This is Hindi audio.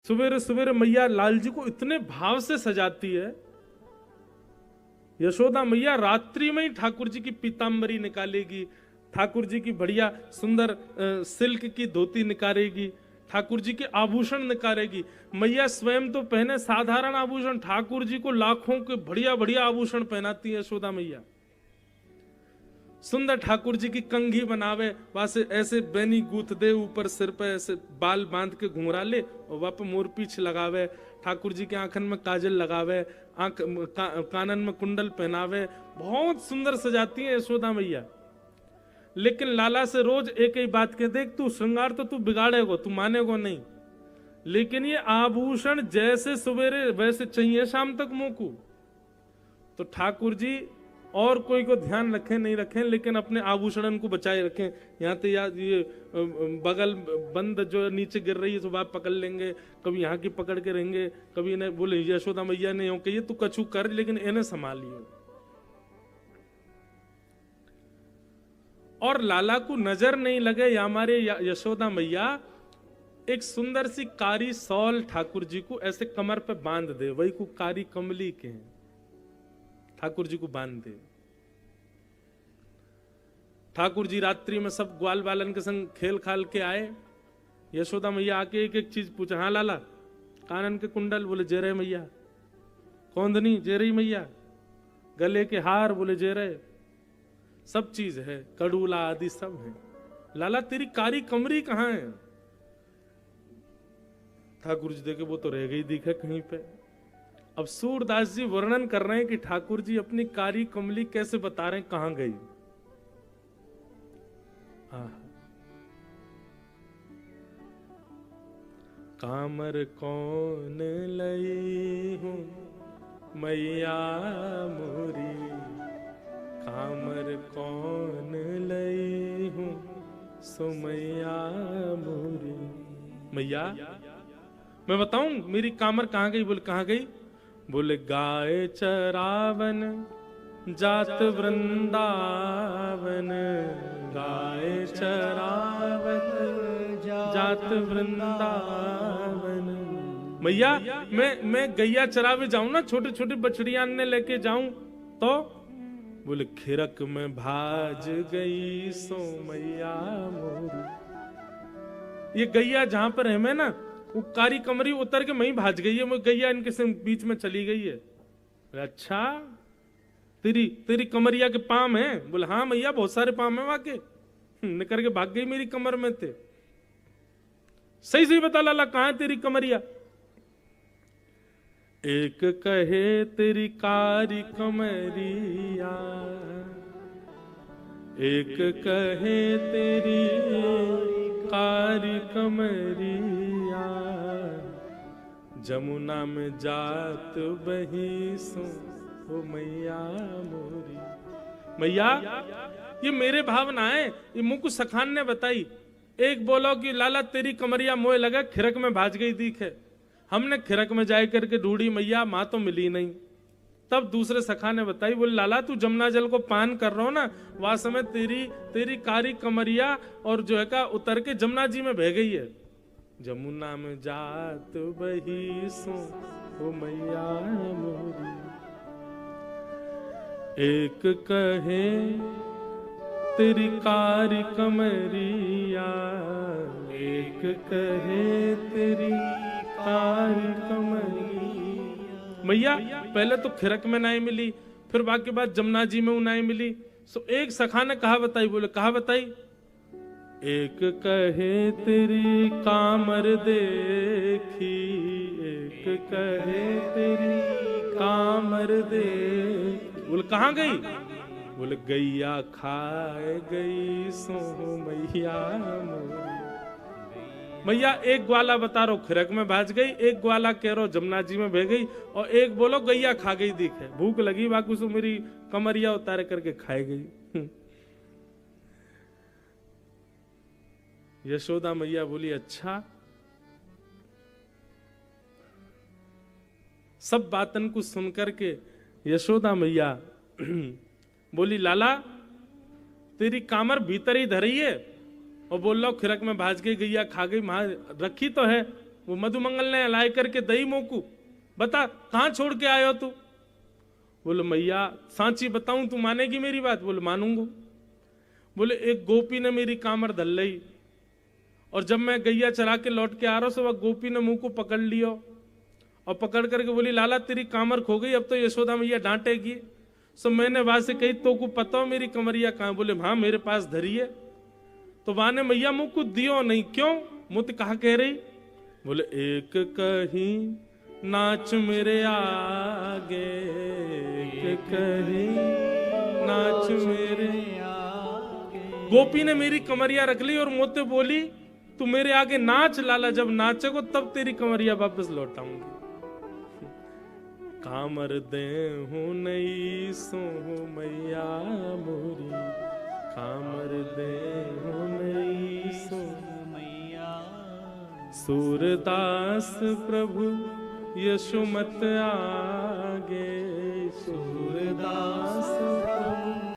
सवेरे सवेरे मैया लाल जी को इतने भाव से सजाती है। यशोदा मैया रात्रि में ही ठाकुर जी की पीतांबरी निकालेगी, ठाकुर जी की बढ़िया सुंदर सिल्क की धोती निकालेगी, ठाकुर जी के आभूषण निकालेगी। मैया स्वयं तो पहने साधारण आभूषण, ठाकुर जी को लाखों के बढ़िया बढ़िया आभूषण पहनाती है यशोदा मैया। सुंदर ठाकुर जी की कंघी बनावे, वहां ऐसे बैनी गूथ दे, ऊपर सिर पे ऐसे बाल बांध के घुंघरा ले और वहां पे मोर पीछ लगावे, ठाकुर जी के आंखन में काजल लगावे, कानन में कुंडल पहनावे, बहुत सुंदर सजाती है यशोदा मैया। लेकिन लाला से रोज एक ही बात के, देख तू श्रृंगार तो तू बिगाड़ेगो, तू मानेगो नहीं, लेकिन ये आभूषण जैसे सवेरे वैसे चाहिए शाम तक मोकू। तो ठाकुर जी और कोई को ध्यान रखें नहीं रखें, लेकिन अपने आभूषण को बचाए रखें। यहाँ तो याद ये बगल बंद जो नीचे गिर रही है तो बाप पकड़ लेंगे, कभी यहाँ की पकड़ के रहेंगे, कभी इन्हें बोले यशोदा मैया ने हो कहिए तू कछु कर, लेकिन इन्हें संभालिए। और लाला को नजर नहीं लगे या हमारे यशोदा मैया एक सुंदर सी कारी सौल ठाकुर जी को ऐसे कमर पे बांध दे, वही को कारी कमली के हैं, ठाकुर जी को बांध दे। ठाकुर जी रात्रि में सब ग्वाल बालन के संग खेल खाल के आए। यशोदा मैया आके एक एक चीज पूछा, हाँ लाला कानन के कुंडल, बोले जे रहे मैया, कौंदनी जे रही मैया, गले के हार, बोले जे रहे, सब चीज है, कड़ूला आदि सब है। लाला तेरी कारी कमरी कहां है? ठाकुर जी देखे वो तो रह गई दिखे कहीं पे। अब सूरदास जी वर्णन कर रहे हैं कि ठाकुर जी अपनी कारी कमली कैसे बता रहे हैं कहां गई। कामर कौन लई हूं मैया मोरी, कामर कौन लई हूं सो मैया मोरी। मैया मैं बताऊं मेरी कामर कहां गई? बोले कहां गई? बोले गाय चरावन जात वृंदावन, गाय चरावन जात वृंदावन। मैया मैं गैया चरावे जाऊं ना, छोटे छोटे बछड़ियां ने लेके जाऊं तो? बोले खिरक में भाज गई सो मैया मोरी। ये गैया जहां पर है मैं ना, वो कारी कमरी उतर के वहीं भाज गई है, वो गैया इनके बीच में चली गई है। अच्छा तेरी कमरिया के पाम है? बोले हाँ मैया बहुत सारे पाम है वाके, निकल के भाग गई मेरी कमर में थे। सही सही बता लाला कहां है तेरी कमरिया? एक कहे तेरी कारी कमरिया, एक कहे तेरी कारी कमरिया, जमुना में जात बही सो ओ मैया मोरी। मैया ये मेरे भावना है, ये मुझको सखान ने बताई। एक बोलो कि लाला तेरी कमरिया मोए लगा, खिरक में भाज गई दिखे। हमने खिरक में जाए करके ढूंढी मैया, मां तो मिली नहीं। तब दूसरे सखा ने बताई, बोले लाला तू जमुना जल को पान कर रहा हो ना, वहां समय तेरी कारी कमरिया और जो है का उतर के जमुना जी में बह गई है। जमुना में जात बही सो ओ मैया मोरी। एक कहे तेरी कारी कमरिया, एक कहे तेरी कारी कमरिया। मैया पहले तो खिरक में नाई मिली, फिर बाकी बाद जमुना जी में नाई मिली। सो एक सखा ने कहा बताई, बोले कहा बताई? एक कहे तेरी कामर देखी, एक कहे तेरी कामर देखी। बोले कहां गई? बोले गैया खाए गई सो मैया मोरी। मैया एक ग्वाला बता रहा खिरक में भाज गई, एक ग्वाला कह रहा जमुना जी में बह गई, और एक बोलो गैया खा गई दिखे। भूख लगी बाकू सो मेरी कमरिया उतार करके खाए गई। यशोदा मैया बोली अच्छा। सब बातन को सुनकर के यशोदा मैया बोली लाला तेरी कामर भीतर ही धरी है, और बोल लो खिरक में भाज गई, गैया खा गई, वहां रखी तो है, वो मधुमंगल ने लाई करके दही मोकू, बता कहाँ छोड़ के आयो तू? बोले मैया सांची बताऊं तू मानेगी मेरी बात? बोले मानूंगा। बोले एक गोपी ने मेरी कामर धल ली और जब मैं गैया चरा के लौट के आ रहा हूं वह गोपी ने मुंह को पकड़ लियो और पकड़ करके बोली लाला तेरी कामर खो गई, अब तो यशोदा मैया डांटेगी। सो मैंने वहां से कही तो को पता हो मेरी कमरिया कहाँ? बोले हाँ मेरे पास धरी है। तो वहां ने मैया मुंह को दियो नहीं, क्यों मुझे कहा कह रही? बोले एक कहीं नाच मेरे आगे, एक कहीं नाच मेरे आगे। गोपी ने मेरी कमरिया रख ली और मोते बोली तू मेरे आगे नाच लाला, जब नाचेगो तब तेरी कमरिया वापस लौटाऊंगी। कामर दे हूं नहीं सो मैया मोरी, कामर दे हूं नहीं सो मैया। सूरदास प्रभु यशोमत आगे, सूरदास